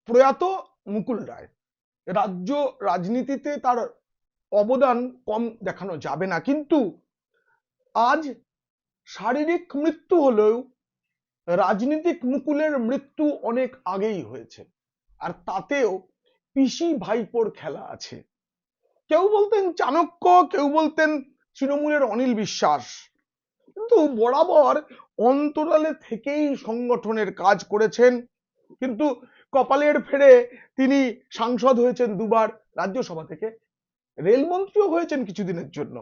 প্রয়াত মুকুল রায়, রাজ্য রাজনীতিতে তার অবদান কম দেখানো যাবে না, কিন্তু আজ শারীরিক মৃত্যু হলেও রাজনীতিক মুকুলের মৃত্যু অনেক আগেই হয়েছে, আর তাতেও পিসি ভাইপোর খেলা আছে। কেউ বলতেন চাণক্য, কেউ বলতেন তৃণমূলের অনিল বিশ্বাস, কিন্তু বরাবর অন্তরালে থেকেই সংগঠনের কাজ করেছেন। কিন্তু কপালের ফেরে তিনি সাংসদ হয়েছেন দুবার, রাজ্যসভা থেকে রেলমন্ত্রীও হয়েছেন কিছুদিনের জন্য,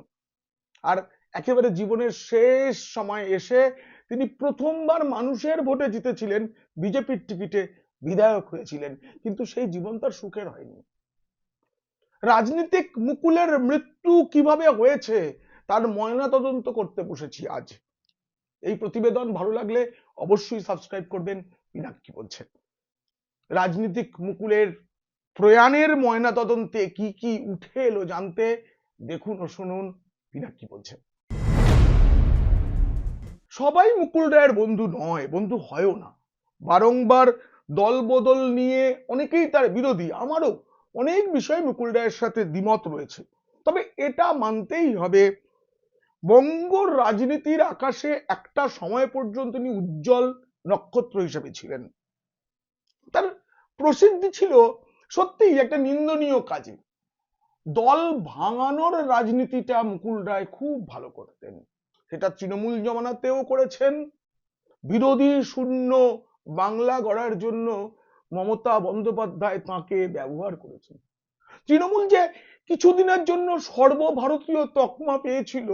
আর একেবারে জীবনের শেষ সময় এসে তিনি প্রথমবার মানুষের ভোটে জিতেছিলেন, বিজেপির টিকিটে বিধায়ক হয়েছিলেন, কিন্তু সেই জীবন তার সুখের হয়নি। রাজনীতিক মুকুলের মৃত্যু কিভাবে হয়েছে তার ময়না তদন্ত করতে বসেছি আজ। এই প্রতিবেদন ভালো লাগলে অবশ্যই সাবস্ক্রাইব করবেন। পিনাক কি বলছে, রাজনীতিক মুকুলের প্রয়াণের ময়না তদন্তে কি কি উঠে এলো জানতে দেখুন ও শুনুন পিনাক কি বলছে। সবাই মুকুল রায়ের বন্ধু নয়, বন্ধু হয়ও না। বারংবার দল বদল নিয়ে অনেকেই তার বিরোধী, আমারও অনেক বিষয়ে মুকুল রায়ের সাথে দ্বিমত রয়েছে। তবে এটা মানতেই হবে, বঙ্গ রাজনীতির আকাশে একটা সময় পর্যন্ত তিনি উজ্জ্বল নক্ষত্র হিসেবে ছিলেন। তার প্রসিদ্ধি ছিল সত্যিই একটা নিন্দনীয় কাজে। দল ভাঙানোর রাজনীতিটা মুকুল রায় খুব ভালো করতেন, সেটা তৃণমূল জমানাতেও করেছেন। বিরোধী শূন্য বাংলা গড়ার জন্য মমতা বন্দ্যোপাধ্যায় তাকে ব্যবহার করেছেন। তৃণমূল যে কিছুদিনের জন্য সর্বভারতীয় তকমা পেয়েছিল,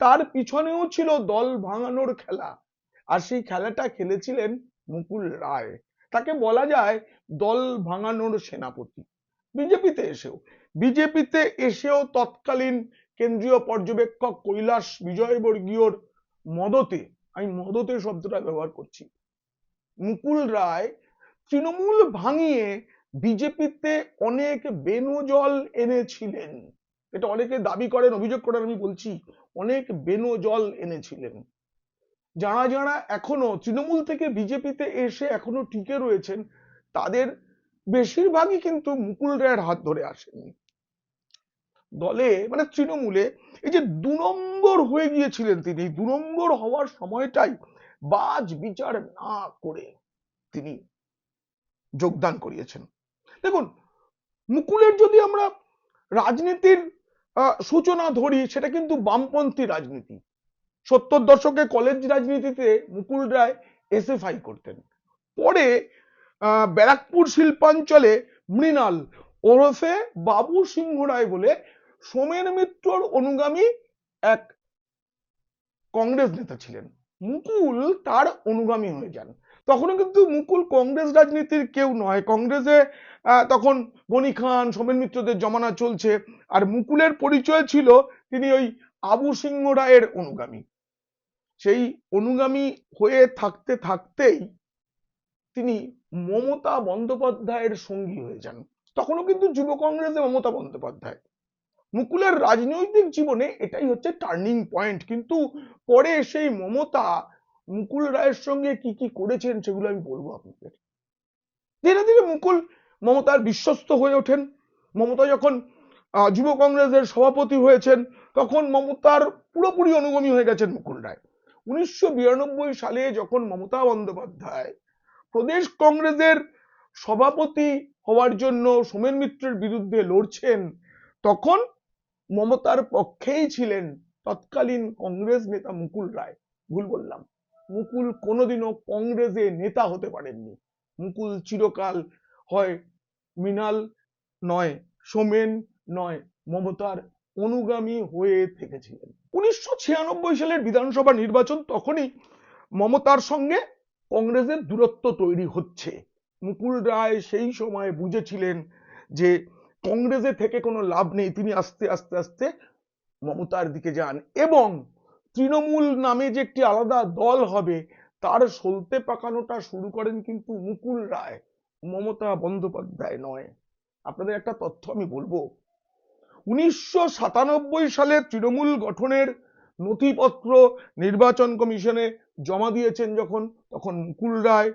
তার পিছনেও ছিল দল ভাঙানোর খেলা, আর সেই খেলাটা খেলেছিলেন মুকুল রায়। তাকে বলা যায় দল ভাঙানোর সেনাপতি। বিজেপিতে এসেও তৎকালীন কেন্দ্রীয় পর্যবেক্ষক কৈলাস বিজয়বর্গীয়র মদতে, আমি মদতে শব্দটা ব্যবহার করছি, মুকুল রায় তৃণমূল ভাঙিয়ে বিজেপিতে অনেক বেনজল এনেছিলেন। এটা অনেকে দাবি করেন, অভিযোগ করেন, আমি বলছি অনেক বেনজল এনেছিলেন। যারা যারা এখনো তৃণমূল থেকে বিজেপিতে এসে এখনো টিকে রয়েছেন, তাদের বেশিরভাগই কিন্তু মুকুল রায়ের হাত ধরে আসেননি। দলে মানে তৃণমূলে এই যে 2 নম্বর হয়ে গিয়েছিলেন তিনি, 2 নম্বর হওয়ার সময়টাই বাজ বিচার না করে তিনি যোগদান করিয়েছেন। দেখুন, মুকুলের যদি আমরা রাজনীতির সূচনা ধরি, সেটা কিন্তু বামপন্থী রাজনীতি। 70 দশকে কলেজ রাজনীতিতে মুকুল রায় এসএফআই করতেন। পরে ব্যারাকপুর শিল্পাঞ্চলে মৃণাল ওরফে বাবু সিংহ রায় বলে সোমেন মিত্রর অনুগামী এক কংগ্রেস নেতা ছিলেন, মুকুল তার অনুগামী হয়ে যান। তখনও কিন্তু মুকুল কংগ্রেস রাজনীতির কেউ নয়, কংগ্রেসে তখন গনি খান সোমেন মিত্রদের জমানা চলছে, আর মুকুলের পরিচয় ছিল তিনি ওই আবু সিংহ রায়ের অনুগামী। সেই অনুগামী হয়ে থাকতে থাকতেই তিনি মমতা বন্দ্যোপাধ্যায়ের সঙ্গী হয়ে যান। তখনও কিন্তু যুব কংগ্রেসে মমতা বন্দ্যোপাধ্যায়। মুকুলের রাজনৈতিক জীবনে এটাই হচ্ছে টার্নিং পয়েন্ট। কিন্তু পরে সেই মমতা মুকুল রায়ের সঙ্গে কি কি করেছেন সেগুলো আমি বলবো আপনাদের। ধীরে ধীরে মুকুল মমতার বিশ্বস্ত হয়ে ওঠেন। মমতা যখন যুব কংগ্রেসের সভাপতি হয়েছেন, তখন মমতার পুরোপুরি অনুগামী হয়ে গেছেন মুকুল রায়। 1992 সালে যখন মমতা বন্দ্যোপাধ্যায় প্রদেশ কংগ্রেসের সভাপতি হওয়ার জন্য সোমেন মিত্রের বিরুদ্ধে লড়ছেন, তখন মমতার পক্ষেই ছিলেন তৎকালীন কংগ্রেস নেতা মুকুল রায়। ভুল বললাম, মুকুল কোনোদিনও কংগ্রেসে নেতা হতে পারেননি। মুকুল চিরকাল হয় মৃণাল নয়, সোমেন নয়, মমতার অনুগামী হয়ে থেকেছিলেন। 1996 সালের বিধানসভা নির্বাচন, তখনই মমতার সঙ্গে কংগ্রেসের দূরত্ব তৈরি হচ্ছে। মুকুল রায় সেই সময় বুঝেছিলেন যে কংগ্রেসে থেকে কোনো লাভ নেই, তিনি আস্তে আস্তে আস্তে মমতার দিকে যান, এবং তৃণমূল নামে যে একটি আলাদা দল হবে তার সলতে পাকানোটা শুরু করেন কিন্তু মুকুল রায়, মমতা বন্দ্যোপাধ্যায় নয়। আপনাদের একটা তথ্য আমি বলবো, 1997 সালে তৃণমূল গঠনের নথিপত্র নির্বাচন কমিশনে জমা দিয়েছেন যখন, তখন মুকুল রায়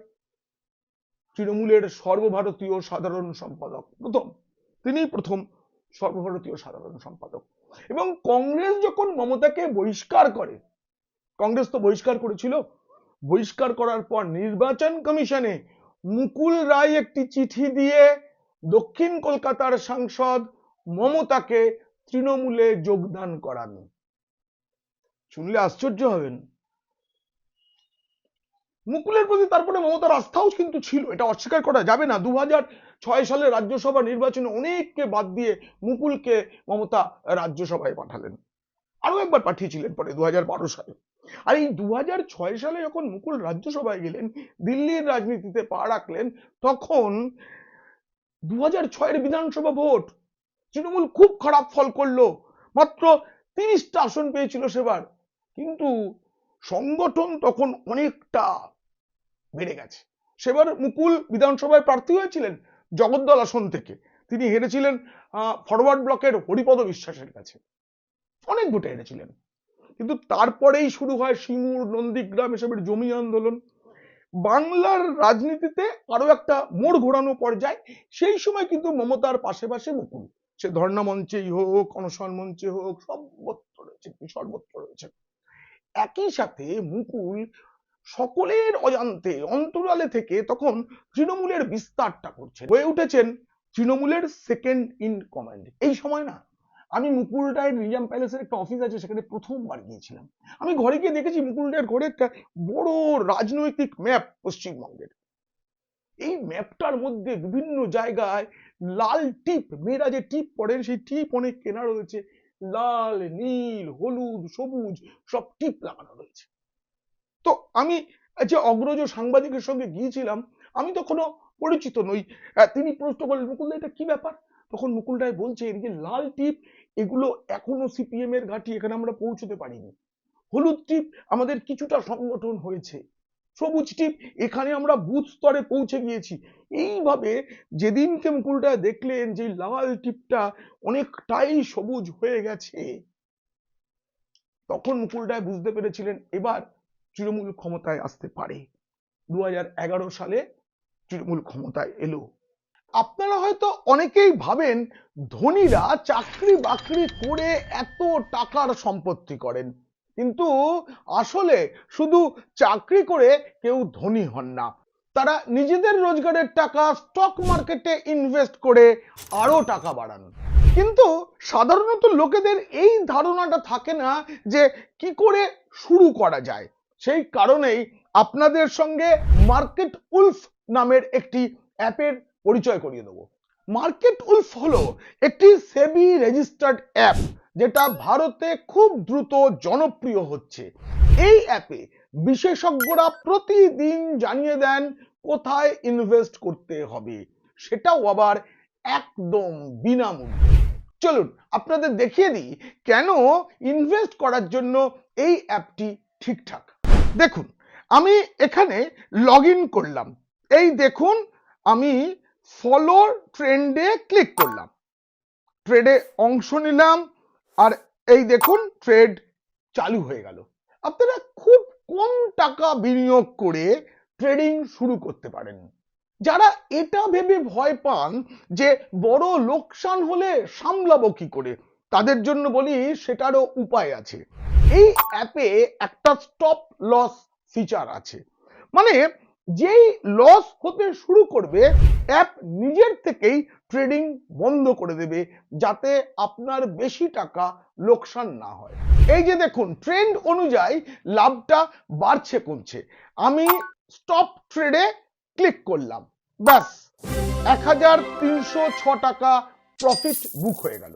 তৃণমূলের সর্বভারতীয় সাধারণ সম্পাদক, তিনি প্রথম সর্বভারতীয় সাধারণ সম্পাদক। এবং কংগ্রেস যখন মমতাকে বহিষ্কার করে, কংগ্রেস তো বহিষ্কার করেছিল, বহিষ্কার করার পর নির্বাচন কমিশনে মুকুল রায় একটি চিঠি দিয়ে দক্ষিণ কলকাতার সাংসদ মমতাকে তৃণমূলে যোগদান করান। শুনলে আশ্চর্য হবেন, মুকুলের প্রতি তারপরে মমতার আস্থাও কিন্তু ছিল, এটা অস্বীকার করা যাবে না। 2006 সালে রাজ্যসভা নির্বাচনে অনেককে বাদ দিয়ে মুকুলকে মমতা রাজ্যসভায় পাঠালেন, আরো একবার পাঠিয়েছিলেন পরে 2012 সালে। আর এই 2006 সালে যখন মুকুল রাজ্যসভায় গেলেন, দিল্লির রাজনীতিতে পা রাখলেন, তখন 2006 বিধানসভা ভোট তৃণমূল খুব খারাপ ফল করলো, মাত্র 30টা আসন পেয়েছিল সেবার, কিন্তু সংগঠন তখন অনেকটা বেড়ে গেছে। সেবার মুকুল বিধানসভায় প্রার্থী হয়েছিলেন জগদ্দল আসন থেকে, তিনি হেরেছিলেন ফরওয়ার্ড ব্লকের হরিপদ বিশ্বাসের কাছে, অনেক ভোটে হেরেছিলেন। কিন্তু তারপরেই শুরু হয় সিঙ্গুর, নন্দীগ্রাম এসবের জমি আন্দোলন, বাংলার রাজনীতিতে আরো একটা মোড় ঘোরানো পর্যায়ে। সেই সময় কিন্তু মমতার পাশে পাশে মুকুল, সে ধর্ণা মঞ্চেই হোক, অনশন মঞ্চে হোক, সর্বত্র রয়েছে। একই সাথে মুকুল সকলের অজান্তে অন্তরালে থেকে তখন তৃণমূলের বিস্তারটা করছে, হয়ে উঠেছেন তৃণমূলের সেকেন্ড ইন কমান্ড। এই সময় না, আমি মুকুল রায়ের নিজাম প্যালেসের একটা অফিস আছে, সেখানে প্রথমবার গিয়েছিলাম। আমি ঘরে গিয়ে দেখেছি মুকুল রায়ের ঘরে একটা বড় রাজনৈতিক ম্যাপ পশ্চিমবঙ্গের। এই ম্যাপটার মধ্যে বিভিন্ন জায়গায় লাল টিপ, মেয়েরা যে টিপ পড়েন সেই টিপ অনেক কেনা রয়েছে, লাল, নীল, হলুদ, সবুজ সব টিপ লাগানো রয়েছে। তো আমি যে অগ্রজ সাংবাদিকের সঙ্গে গিয়েছিলাম, আমি তখনও পরিচিত নই, তিনি প্রশ্ন করলেন, মুকুল দা এটা কি ব্যাপার? তখন মুকুল রায় বলছে, এই যে লাল টিপ এগুলো এখনো সিপিএম এর ঘাঁটি, এখানে আমরা পৌঁছতে পারিনি। হলুদ টিপ আমাদের কিছুটা সংগঠন হয়েছে, সবুজ টিপ এখানে আমরা বুথ স্তরে পৌঁছে গিয়েছি। এইভাবে যেদিনকে মুকুল রায় দেখলেন যে লাল টিপটা অনেকটাই সবুজ হয়ে গেছে, তখন মুকুল রায় বুঝতে পেরেছিলেন এবার তৃণমূল ক্ষমতায় আসতে পারে। 2011 সালে তৃণমূল ক্ষমতায় এলো। আপনারা হয়তো অনেকেই ভাবেন ধনীরা চাকরি বাকরি করে এত টাকার সম্পত্তি করেন, কিন্তু আসলে শুধু চাকরি করে কেউ ধনী হন না, তারা নিজেদের রোজগারের টাকা স্টক মার্কেটে ইনভেস্ট করে আরো টাকা বাড়ান। কিন্তু সাধারণত লোকেদের এই ধারণাটা থাকে না যে কি করে শুরু করা যায়। সেই কারণেই আপনাদের সঙ্গে মার্কেট উলফ নামের একটি অ্যাপের পরিচয় করিয়ে দেব। মার্কেট উলফ হলো একটি সেবি রেজিস্টার্ড অ্যাপ, যেটা ভারতে খুব দ্রুত জনপ্রিয় হচ্ছে। এই অ্যাপে বিশেষজ্ঞরা প্রতিদিন জানিয়ে দেন কোথায় ইনভেস্ট করতে হবে, সেটাও আবার একদম বিনামূল্যে। চলুন আপনাদের দেখিয়ে দিই কেন ইনভেস্ট করার জন্য এই অ্যাপটি ঠিকঠাক। দেখুন, আমি এখানে লগ ইন করলাম, এই দেখুন আমি ফলো ট্রেন্ডে ক্লিক করলাম, ট্রেডে অংশ নিলাম, আর এই দেখুন ট্রেড চালু হয়ে গেল। আপনারা খুব কম টাকা বিনিয়োগ করে ট্রেডিং শুরু করতে পারেন। যারা এটা ভেবে ভয় পান যে বড় লোকসান হলে সামলাবো কি করে, তাদের জন্য বলি সেটারও উপায় আছে। এই অ্যাপে একটা স্টপ লস ফিচার আছে, মানে যেই লস হতে শুরু করবে অ্যাপ নিজের থেকেই ট্রেডিং বন্ধ করে দেবে, যাতে আপনার বেশি টাকা লোকসান না হয়। এই যে দেখুন ট্রেন্ড অনুযায়ী লাভটা বাড়ছে কমছে, আমি স্টপ ট্রেডে ক্লিক করলাম, ব্যাস 1306 টাকা প্রফিট বুক হয়ে গেল।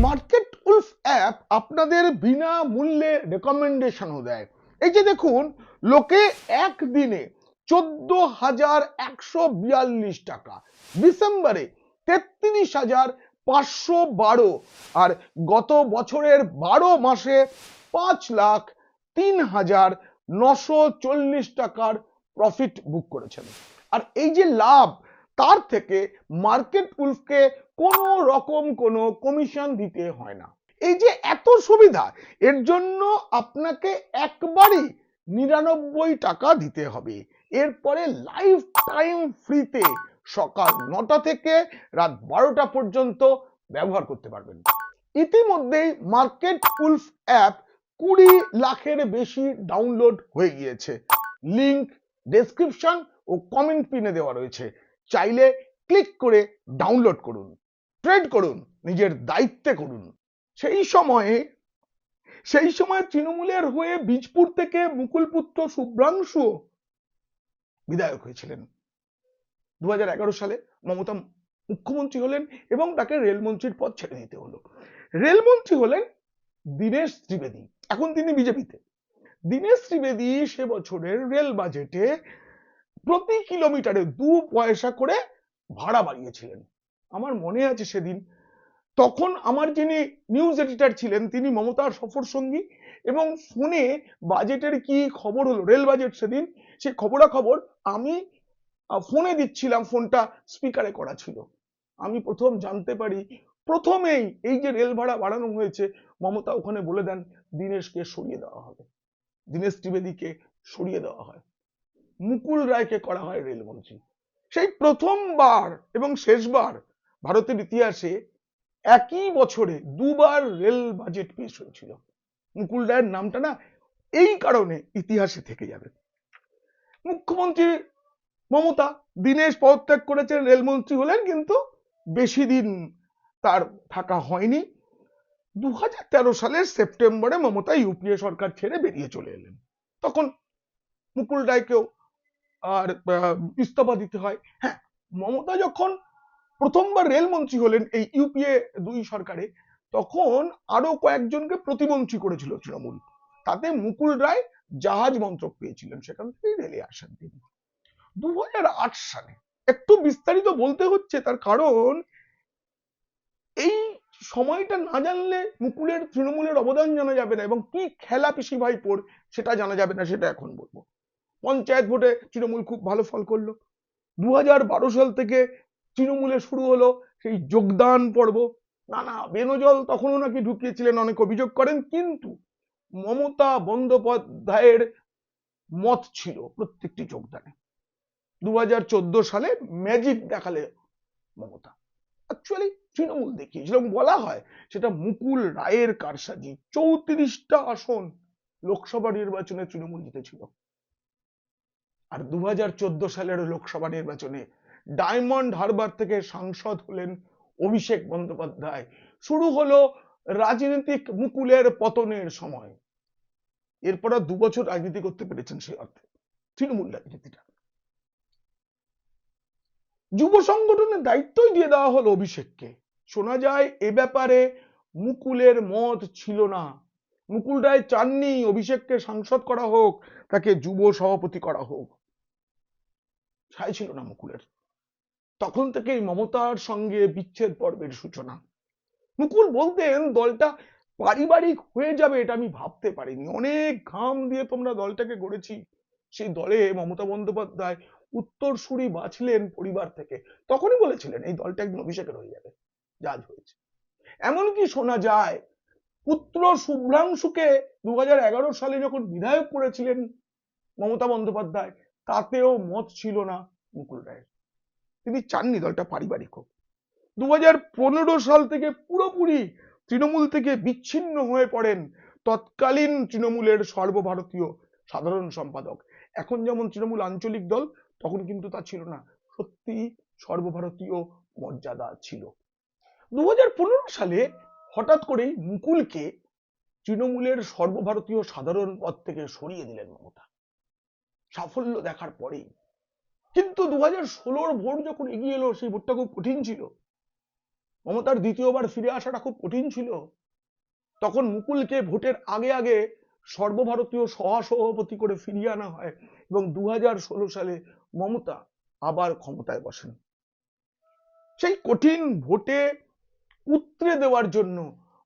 মার্কেট উলফ অ্যাপ আপনাদের বিনামূল্যে রেকমেন্ডেশনও দেয়। এই যে দেখুন লোকে একদিনে 14,142 টাকা, ডিসেম্বরে 33,512, আর গত বছরের 12 মাসে 5,03,940 টাকার প্রফিট বুক করেছেন। আর এই যে লাভ, তার থেকে মার্কেট উলফকে কোনো রকম কোনো কমিশন দিতে হয় না। এই যে এত সুবিধা, এর জন্য আপনাকে একবারই 99 টাকা দিতে হবে। এরপরে লাইফ টাইম ফ্রিতে সকাল 9টা থেকে রাত 12টা পর্যন্ত ব্যবহার করতে পারবেন। ইতিমধ্যেই মার্কেট উলফ অ্যাপ 20 লাখের বেশি ডাউনলোড হয়ে গিয়েছে। লিংক ডেসক্রিপশন ও কমেন্ট পিনে দেওয়া রয়েছে, চাইলে ক্লিক করে ডাউনলোড করুন, ট্রেড করুন, নিজের দায়িত্বে করুন। সেই সময় তৃণমূলের হয়ে বীজপুর থেকে মুকুলপুত্র শুভ্রাংশু বিধায়ক হয়েছিলেন। 2011 সালে মমতা মুখ্যমন্ত্রী হলেন এবং তাকে রেলমন্ত্রীর পদ ছেড়ে দিতে হলো। রেলমন্ত্রী হলেন দীনেশ ত্রিবেদী, এখন তিনি বিজেপিতে। দীনেশ ত্রিবেদী সে বছরের রেল বাজেটে প্রতি কিলোমিটারে 2 পয়সা করে ভাড়া বাড়িয়েছিলেন। আমার মনে আছে সেদিন, তখন আমার যিনি নিউজ এডিটর ছিলেন তিনি মমতার সফর সঙ্গী, এবং ফোনে বাজেটের কি খবর হলো, রেল বাজেট সেদিন, সে খবরাখবর আমি ফোনে দিচ্ছিলাম, ফোনটা স্পিকারে করা ছিল। আমি প্রথম জানতে পারি, প্রথমেই এই যে রেল ভাড়া বাড়ানো হয়েছে, মমতা ওখানে বলে দেন দীনেশকে সরিয়ে দেওয়া হবে, দীনেশ ত্রিবেদীকে সরিয়ে দেওয়া হয়, মুকুল রায়কে করা হয় রেলমন্ত্রী। সেই প্রথমবার এবং শেষবার ভারতের ইতিহাসে একই বছরে 2 বার রেল বাজেট পেশ হয়েছিল। মুকুল রায়ের নামটা না এই কারণে ইতিহাসে থেকে যাবে। মুখ্যমন্ত্রী মমতা, দীনেশ পদত্যাগ করেছেন, রেলমন্ত্রী হলেন, কিন্তু বেশি দিন তার থাকা হয়নি। 2013 সালের সেপ্টেম্বরে মমতা ইউপিএ সরকার ছেড়ে বেরিয়ে চলে এলেন। তখন মুকুল রায়কেও আর ইস্তফা দিতে হয়। হ্যাঁ, মমতা যখন প্রথমবার রেলমন্ত্রী হলেন এই ইউপিএ 2 সরকারে, তখন আরো কয়েকজনকে প্রতিমন্ত্রী করেছিল তৃণমূল, তাতে মুকুল রায় জাহাজ মন্ত্রক পেয়েছিলেন, সেখান থেকে রেলে আসেন তিনি। 2008 সালে, একটু বিস্তারিত বলতে হচ্ছে তার কারণ এই সময়টা না জানলে মুকুলের তৃণমূলের অবদান জানা যাবে না, এবং কি খেলা পিসি ভাইপোর সেটা জানা যাবে না, সেটা এখন বলবো। পঞ্চায়েত ভোটে তৃণমূল খুব ভালো ফল করলো। 2012 সাল থেকে তৃণমূলে শুরু হলো সেই যোগদান পর্ব। নানা বেনজল তখনও নাকি ঢুকিয়েছিলেন, অনেক অভিযোগ করেন, কিন্তু মমতা বন্দ্যোপাধ্যায়ের মত ছিল প্রত্যেকটি যোগদানে। 2014 সালে ম্যাজিক দেখালে মমতা, অ্যাকচুয়ালি তৃণমূল দেখিয়েছিল, বলা হয় সেটা মুকুল রায়ের কারসাজি। 34টা আসন লোকসভা নির্বাচনে তৃণমূল জিতেছিল। আর 2014 সালের লোকসভা নির্বাচনে ডায়মন্ড হারবার থেকে সাংসদ হলেন অভিষেক বন্দ্যোপাধ্যায়। শুরু হলো রাজনৈতিক মুকুলের পতনের সময়। এরপর 2 বছর রাজনীতি করতে পেরেছেন সেই অর্থে তৃণমূল রাজনীতিটা। যুব সংগঠনের দায়িত্বই দিয়ে দেওয়া হলো অভিষেককে। শোনা যায় এ ব্যাপারে মুকুলের মত ছিল না, মুকুল রায় চাননি অভিষেককে সাংসদ করা হোক, তাকে যুব সভাপতি করা হোক, চাইছিল না মুকুলের। তখন থেকেই মমতার সঙ্গে বিচ্ছেদ পর্বের সূচনা। মুকুল বলতেন দলটা পারিবারিক হয়ে যাবে এটা আমি ভাবতে পারিনি, অনেক ঘাম দিয়ে তোমরা দলটাকে গড়েছি। সেই দলে মমতা বন্দ্যোপাধ্যায় উত্তরসূরি বাছলেন পরিবার থেকে, তখনই বলেছিলেন এই দলটা একদিন অভিষেকের হয়ে যাবে, যা হয়েছে। এমনকি শোনা যায় পুত্র শুভ্রাংশুকে 2011 সালে যখন বিধায়ক করেছিলেন মমতা বন্দ্যোপাধ্যায়, তাতেও মত ছিল না মুকুল রায়ের, তিনি চাননি দলটা পারিবারিক হোক। 2015 সাল থেকে পুরোপুরি তৃণমূল থেকে বিচ্ছিন্ন হয়ে পড়েন তৎকালীন তৃণমূলের সর্বভারতীয় সাধারণ সম্পাদক। এখন যেমন তৃণমূল আঞ্চলিক দল, তখন কিন্তু তা ছিল না, সত্যি সর্বভারতীয় মর্যাদা ছিল। 2015 সালে হঠাৎ করেই মুকুলকে তৃণমূলের সর্বভারতীয় সাধারণ পদ থেকে সরিয়ে দিলেন মমতা, সাফল্য দেখার পরেই। কিন্তু 2016 ভোট যখন এগিয়ে এলো, সেই ভোটটা খুব কঠিন ছিল, মমতার দ্বিতীয়বার ফিরে আসাটা খুব কঠিন ছিল। তখন মুকুলকে ভোটের আগে আগে সর্বভারতীয় সহসভাপতি করে ফিরিয়ে আনা হয়, এবং 2016 সালে মমতা আবার ক্ষমতায় বসেন। সেই কঠিন ভোটে উতরে দেওয়ার জন্য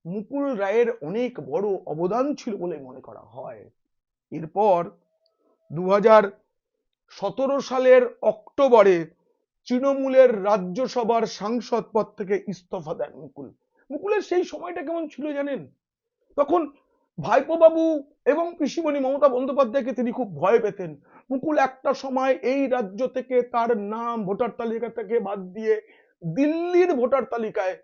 মুকুল রায়ের অনেক বড় অবদান ছিল বলে মনে করা হয়। এরপর 2017 সালের অক্টোবরে তৃণমূলের রাজ্যসভার সাংসদ পদ থেকে ইস্তফা দেন মুকুল। মুকুলের সেই সময়টা কেমন ছিল জানেন? তখন ভাইপো বাবু এবং পিসিমণি মমতা বন্দ্যোপাধ্যায়কে তিনি খুব ভয় পেতেন। মুকুল একটা সময় এই রাজ্য থেকে তার নাম ভোটার তালিকা থেকে বাদ দিয়ে দিল্লির ভোটার তালিকায়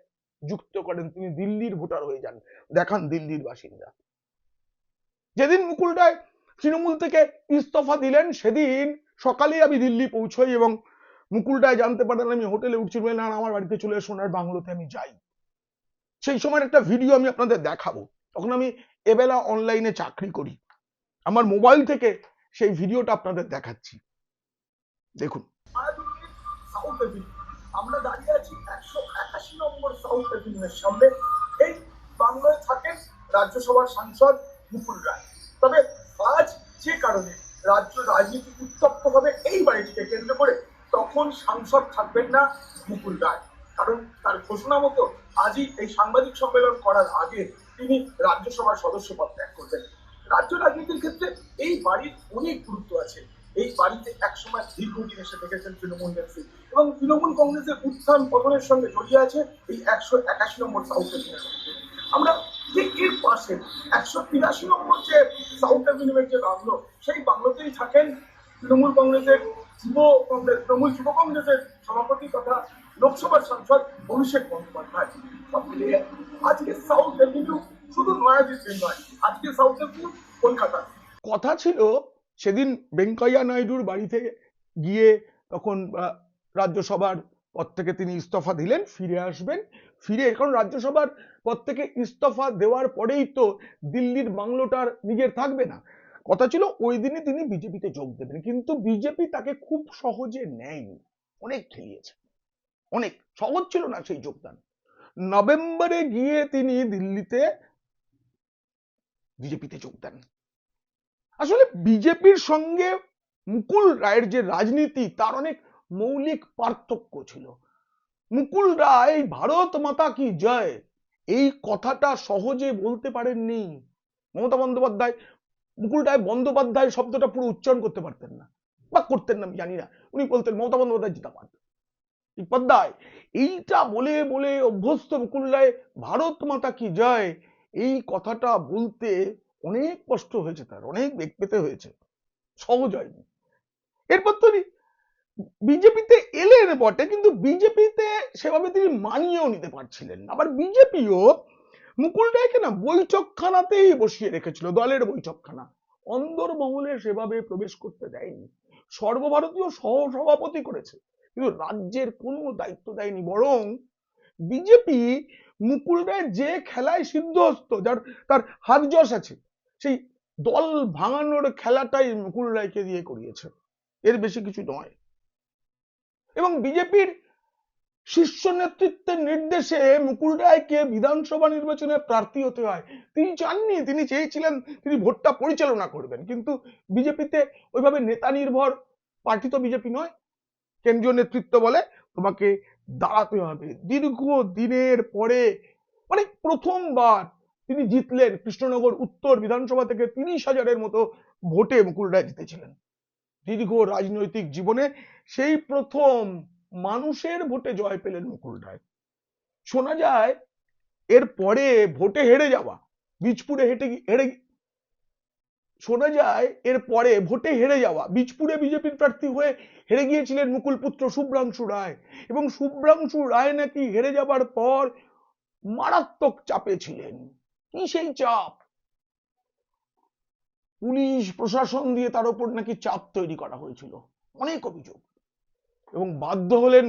যুক্ত করেন, তিনি দিল্লির ভোটার হয়ে যান, দেখান দিল্লির বাসিন্দা। যেদিন মুকুল রায় তৃণমূল থেকে ইস্তফা দিলেন সেদিন সকালে আমি দিল্লি পৌঁছই এবং মুকুল রায় জানতে পারেন আমি হোটেলে উঠছি, না আমার বাড়িতে চলে সোনার বাংলোতে আমি যাই। সেই সময় একটা ভিডিও আমি আপনাদের দেখাবো, তখন আমি এবেলা অনলাইনে চাকরি করি, আমার মোবাইল থেকে সেই ভিডিওটা আপনাদের দেখাচ্ছি, দেখুন। আমরা দাঁড়িয়ে আছি 181 নম্বর সাউথ এভিনিউয়ের সামনে। এই বাংলায় থাকেন রাজ্যসভার সাংসদ মুকুল রায়। তবে আজ যে কারণে রাজ্য রাজনীতি উত্তপ্ত হবে এই বাড়িটিকে কেন্দ্র করে, তখন সাংসদ থাকবেন না মুকুল রায়, কারণ তার ঘোষণা মতো আজই এই সাংবাদিক সম্মেলন করার আগে তিনি রাজ্যসভার সদস্য পদ ত্যাগ করবেন। রাজ্য রাজনীতির ক্ষেত্রে এই বাড়ির অনেক গুরুত্ব আছে। এই বাড়িতে একসময় দীর্ঘদিন এসে থেকেছেন তৃণমূল নেত্রী এবং তৃণমূল কংগ্রেসের উত্থান পতনের সঙ্গে জড়িয়ে আছে এই 181 নম্বর সাউথ এভিনিউ। আমরা ঠিক এর পাশে 183 নম্বর যে সাউথ এভিনিউয়ের যে বাংলো, সেই বাংলোতেই থাকেন তৃণমূল কংগ্রেসের তৃণমূল যুব কংগ্রেসের সভাপতি তথা লোকসভার সাংসদ অভিষেক বন্দ্যোপাধ্যায়। সব মিলিয়ে আজকে সাউথ এভিনিউ শুধু নয়াদিল্লির নয়, আজকে সাউথ এভিনিউ কলকাতা। কথা ছিল সেদিন ভেঙ্কাইয়া নাইডুর বাড়িতে গিয়ে তখন রাজ্যসভার পদ থেকে তিনি ইস্তফা দিলেন, ফিরে আসবেন, ফিরে কারণ রাজ্যসভার পদ থেকে ইস্তফা দেওয়ার পরেই তো দিল্লির বাংলোটার নিজের থাকবে না। কথা ছিল ওই দিনই তিনি বিজেপিতে যোগ দেবেন, কিন্তু বিজেপি তাকে খুব সহজে নেয়নি, অনেক খেলিয়েছে, অনেক সহজ ছিল না সেই যোগদান। নভেম্বরে গিয়ে তিনি দিল্লিতে বিজেপিতে যোগ দেন। আসলে বিজেপির সঙ্গে মুকুল রায়ের যে রাজনীতি তার অনেক মৌলিক পার্থক্য ছিল। মুকুল রায় ভারত মাতা কি জয় এই কথাটা সহজে বলতে পারেননি। মমতা বন্দ্যোপাধ্যায়, মুকুল রায় বন্দ্যোপাধ্যায় শব্দটা পুরো উচ্চারণ করতে পারতেন না, বা করতেন না আমি জানি না, উনি বলতেন মমতা বন্দ্যোপাধ্যায় জিন্দাবাদ পদ্মায়, এইটা বলে বলে অভ্যস্ত মুকুল রায় ভারত মাতা কি জয় এই কথাটা বলতে অনেক কষ্ট হয়েছে, তার অনেক বেগ পেতে হয়েছে, সহজ হয়নি। এরপর তিনি বিজেপিতে এলেন বটে, কিন্তু বিজেপিতে সেভাবে তিনি মানিয়েও নিতে পারছিলেন না। আবার বিজেপিও মুকুল রায়কে না বৈঠকখানাতেই বসিয়ে রেখেছিল, দলের বৈঠকখানা, অন্দরমহলে সেভাবে প্রবেশ করতে দেয়নি। সর্বভারতীয় সহসভাপতি করেছে, কিন্তু রাজ্যের কোনো দায়িত্ব দেয়নি। বরং বিজেপি মুকুল রায় যে খেলায় সিদ্ধহস্ত, যার তার হাত যশ আছে, সেই দল ভাঙানোর খেলাটাই মুকুল রায়কে দিয়ে করিয়েছে, এর বেশি কিছু নয়। এবং বিজেপির শীর্ষ নেতৃত্বের নির্দেশে মুকুল রায়কে বিধানসভা নির্বাচনে প্রার্থী হতে হয়। তিনি চাননি, তিনি চেয়েছিলেন তিনি ভোটটা পরিচালনা করবেন, কিন্তু বিজেপিতে ওইভাবে নেতা নির্ভর পার্টি তো বিজেপি নয়। কেন্দ্রীয় নেতৃত্ব বলে তোমাকে দাঁড়াতে হবে। দীর্ঘ দিনের পরে মানে প্রথমবার তিনি জিতলেন কৃষ্ণনগর উত্তর বিধানসভা থেকে 30,000-এর মতো ভোটে মুকুল রায় জিতেছিলেন। দীর্ঘ রাজনৈতিক জীবনে সেই প্রথম মানুষের ভোটে জয় পেলেন মুকুল রায়। শোনা যায় এর পরে ভোটে হেরে যাওয়া, বীজপুরে শোনা যায় এর পরে ভোটে হেরে যাওয়া, বীজপুরে বিজেপির প্রার্থী হয়ে হেরে গিয়েছিলেন মুকুল পুত্র শুভ্রাংশু রায়, এবং শুভ্রাংশু রায় নাকি হেরে যাবার পর মারাত্মক চাপে ছিলেন। কি সেই চাপ? পুলিশ প্রশাসন দিয়ে তার উপর নাকি চাপ তৈরি করা হয়েছিল, অনেক অভিযোগ। এবং বাধ্য হলেন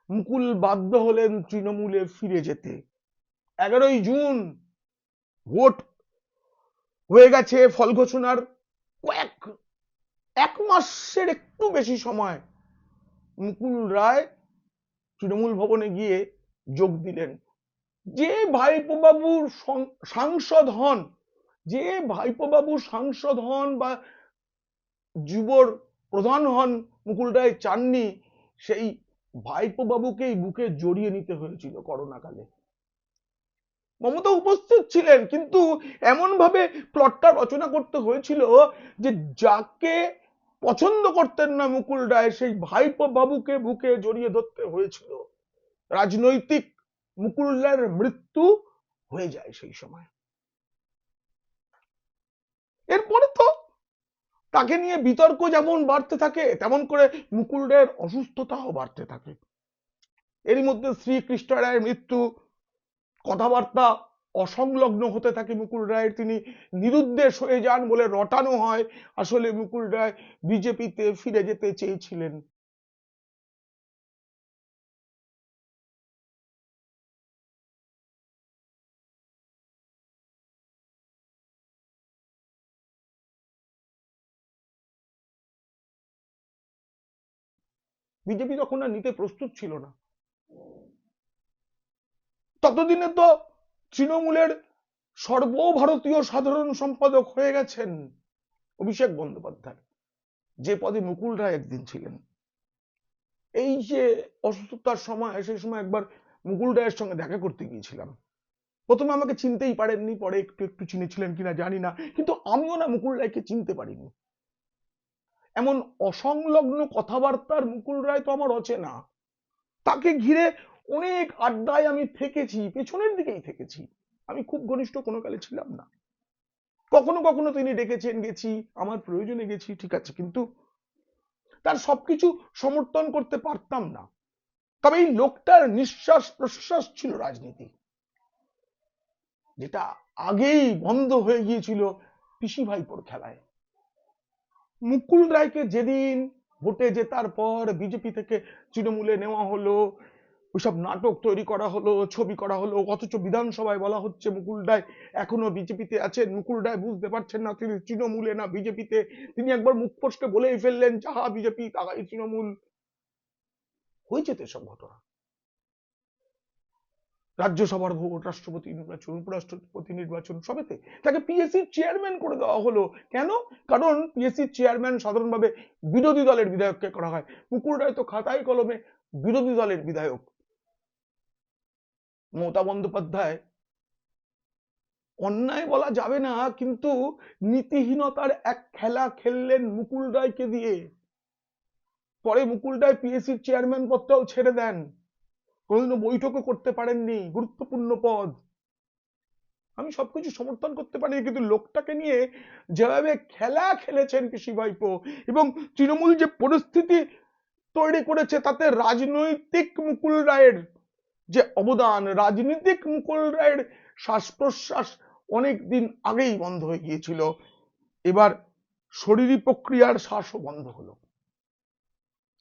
মুকুল বাধ্য হলেন তৃণমূলে ফিরে যেতে। 11ই জুন ভোট হয়ে গেছে, ফল ঘোষণার এক মাসের একটু বেশি সময় মুকুল রায় তৃণমূল ভবনে গিয়ে যোগ দিলেন। যে ভাইপো বাবুর সাংসদ হন, যে ভাইপো বাবু সাংসদ হন বা যুবর প্রধান হন, মুকুল রায় চাননি সেই ভাইপো বাবুকেই বুকে জড়িয়ে নিতে হয়েছিল করোনাকালে। মমতা উপস্থিত ছিলেন, কিন্তু এমন ভাবে প্লটটা রচনা করতে হয়েছিল যে যাকে পছন্দ করতেন না মুকুল রায় সেই ভাইপো বাবুকে বুকে জড়িয়ে ধরতে হয়েছিল। রাজনৈতিক মুকুল রায়ের মৃত্যু হয়ে যায় সেই সময়। এরপরে তো তাকে নিয়ে বিতর্ক যেমন বাড়তে থাকে তেমন করে মুকুল রায়ের অসুস্থতাও বাড়তে থাকে। এরই মধ্যে শ্রীকৃষ্ণ রায়ের মৃত্যু, কথাবার্তা অসংলগ্ন হতে থাকে মুকুল রায়ের, তিনি নিরুদ্দেশ হয়ে যান বলে রটানো হয় আসলে মুকুল রায় বিজেপিতে ফিরে যেতে চেয়েছিলেন। বিজেপি তখন আর নিতে প্রস্তুত ছিল না। ততদিনে তো তৃণমূলের সর্বভারতীয় সাধারণ সম্পাদক হয়ে গেছেন অভিষেক বন্দ্যোপাধ্যায়, যে পদে মুকুল রায় একদিন ছিলেন। এই যে অসুস্থতার সময়, সেই সময় একবার মুকুল রায়ের সঙ্গে দেখা করতে গিয়েছিলাম। প্রথমে আমাকে চিনতেই পারেননি, পরে একটু একটু চিনেছিলেন কিনা জানি না, কিন্তু আমিও না মুকুল রায়কে চিনতে পারিনি। এমন অসংলগ্ন কথাবার্তার মুকুল রায় তো আমার অচেনা। তাকে ঘিরে অনেক আড্ডায় আমি থেকেছি, পেছনের দিকেই থেকেছি। আমি খুব ঘনিষ্ঠ কোনো কালে ছিলাম না। কখনো কখনো তিনি ডেকেছেন, গেছি, আমার প্রয়োজনে গেছি, ঠিক আছে, কিন্তু তার সবকিছু সমর্থন করতে পারতাম না। তবে এই লোকটার নিঃশ্বাস প্রশ্বাস ছিল রাজনীতি, যেটা আগেই বন্ধ হয়ে গিয়েছিল পিসি ভাইপোর খেলায়। মুকুল রায়কে যেদিন ভোটে জেতার পর বিজেপি থেকে তৃণমূলে নেওয়া হলো, ওইসব নাটক তৈরি করা হলো, ছবি করা হলো, অথচ বিধানসভায় বলা হচ্ছে মুকুল রায় এখনো বিজেপিতে আছেন। মুকুল রায় বুঝতে পারছেন না তিনি তৃণমূলে না বিজেপিতে। তিনি একবার মুখ ফসকে বলেই ফেললেন, যাহা বিজেপি তাহাই তৃণমূল। হয়েছে তো এসব ঘটনা। রাজ্যসভার ভোট, রাষ্ট্রপতি নির্বাচন, উপরাষ্ট্রপতি নির্বাচন, সবেতে তাকে পিএসসি চেয়ারম্যান করে দেওয়া হলো। কেন? কারণ পিএসসি চেয়ারম্যান সাধারণভাবে বিরোধী দলের বিধায়ককে করা হয়। মুকুল রায় তো খাতায় কলমে বিরোধী দলের বিধায়ক। মমতা বন্দ্যোপাধ্যায়, অন্যায় বলা যাবে না, কিন্তু নীতিহীনতার এক খেলা খেললেন মুকুল রায়কে দিয়ে। পরে মুকুল রায় পিএসসির চেয়ারম্যান পদটাও ছেড়ে দেন, কোনোদিনও বৈঠকও করতে পারেননি, গুরুত্বপূর্ণ পদ। আমি সবকিছু সমর্থন করতে পারি, কিন্তু লোকটাকে নিয়ে যেভাবে খেলা খেলেছেন পিসি ভাইপো, এবং তৃণমূল যে পরিস্থিতি তৈরি করেছে, তাতে রাজনৈতিক মুকুল রায়ের যে অবদান, রাজনীতিক মুকুল রায়ের শ্বাস প্রশ্বাস অনেক দিন আগেই বন্ধ হয়ে গিয়েছিল। এবার শরীরী প্রক্রিয়ার শ্বাসও বন্ধ হলো।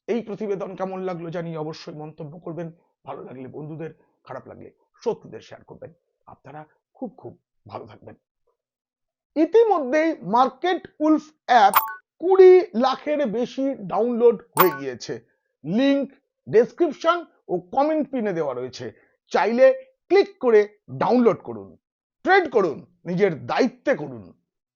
এই প্রতিবেদন কেমন লাগলো জানিয়ে অবশ্যই মন্তব্য করবেন। ভালো লাগলে বন্ধুদের, খারাপ লাগলে শত্রুদের শেয়ার করবেন। আপনারা খুব খুব ভালো থাকবেন। ইতিমধ্যেই মার্কেট উলফ অ্যাপ 20 লাখের বেশি ডাউনলোড হয়ে গিয়েছে। লিংক ডেসক্রিপশন ও কমেন্ট পিনে দেওয়া রয়েছে, চাইলে ক্লিক করে ডাউনলোড করুন। ট্রেড করুন, নিজের দায়িত্বে করুন।